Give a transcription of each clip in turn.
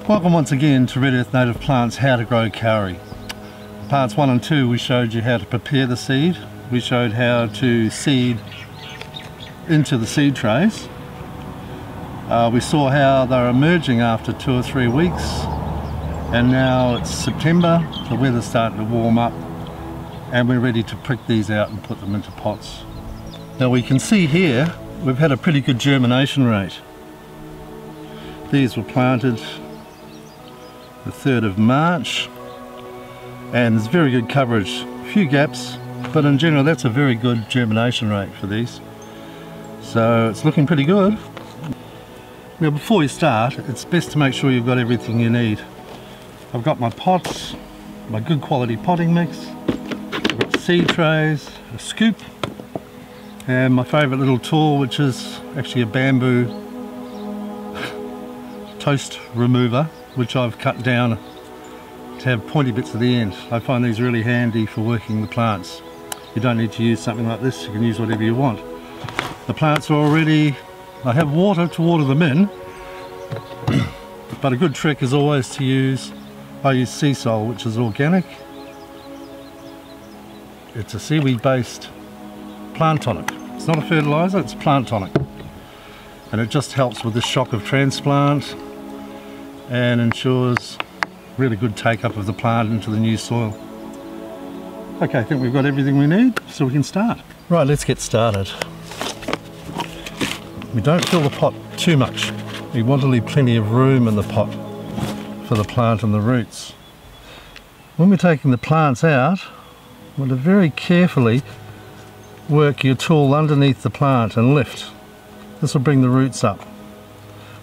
Welcome once again to Red Earth Native Plants How to Grow Kauri. Parts 1 and 2 we showed you how to prepare the seed. We showed how to seed into the seed trays. We saw how they're emerging after 2 or 3 weeks, and now it's September, the weather's starting to warm up and we're ready to prick these out and put them into pots. Now we can see here we've had a pretty good germination rate. These were planted the 3rd of March and there's very good coverage. A few gaps, but in general that's a very good germination rate for these. So it's looking pretty good. Now before you start, it's best to make sure you've got everything you need. I've got my pots, my good quality potting mix, I've got seed trays, a scoop, and my favourite little tool, which is actually a bamboo toast remover, which I've cut down to have pointy bits at the end. I find these really handy for working the plants. You don't need to use something like this, you can use whatever you want. The plants are already, I have water to water them in, but a good trick is always to use, I use sea salt, which is organic. It's a seaweed based plant tonic. It's not a fertilizer, it's plant tonic. And it just helps with the shock of transplant and ensures really good take-up of the plant into the new soil. Okay, I think we've got everything we need, so we can start. Right, let's get started. We don't fill the pot too much. We want to leave plenty of room in the pot for the plant and the roots. When we're taking the plants out, we want to very carefully work your tool underneath the plant and lift. This will bring the roots up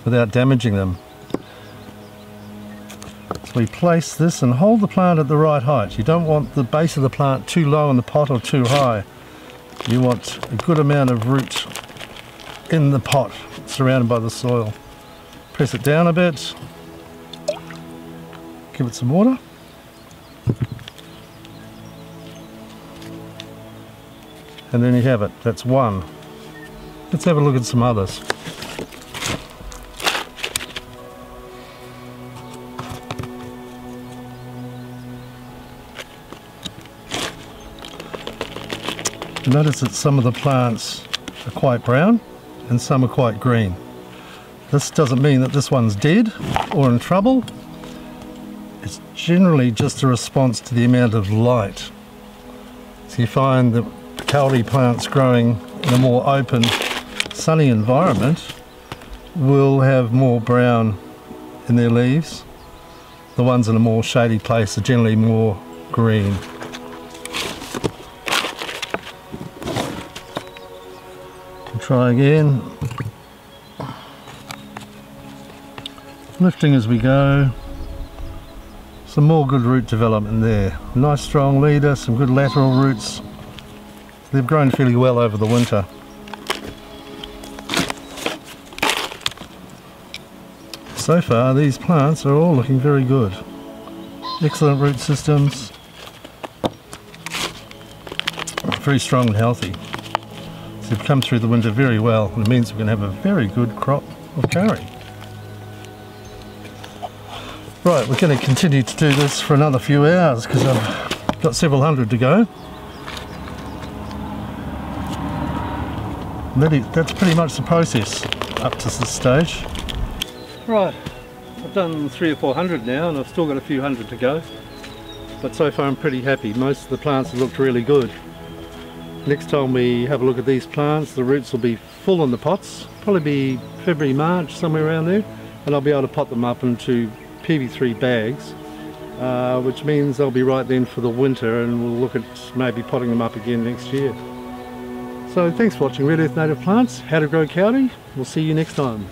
without damaging them. So we place this and hold the plant at the right height. You don't want the base of the plant too low in the pot or too high. You want a good amount of root in the pot, surrounded by the soil. Press it down a bit, give it some water. And then you have it, that's one. Let's have a look at some others. Notice that some of the plants are quite brown and some are quite green. This doesn't mean that this one's dead or in trouble. It's generally just a response to the amount of light. So you find that kauri plants growing in a more open, sunny environment will have more brown in their leaves. The ones in a more shady place are generally more green. Try again. Lifting as we go. Some more good root development there. Nice strong leader, some good lateral roots. They've grown fairly well over the winter. So far these plants are all looking very good. Excellent root systems. Very strong and healthy. So they've come through the winter very well, and it means we're going to have a very good crop of kauri. Right, we're going to continue to do this for another few hours because I've got several hundred to go. That's pretty much the process up to this stage. Right, I've done 300 or 400 now and I've still got a few hundred to go. But so far I'm pretty happy. Most of the plants have looked really good. Next time we have a look at these plants, the roots will be full in the pots, probably be February, March, somewhere around there, and I'll be able to pot them up into PV3 bags, which means they'll be right then for the winter, and we'll look at maybe potting them up again next year. So thanks for watching Red Earth Native Plants, How to Grow Kauri. We'll see you next time.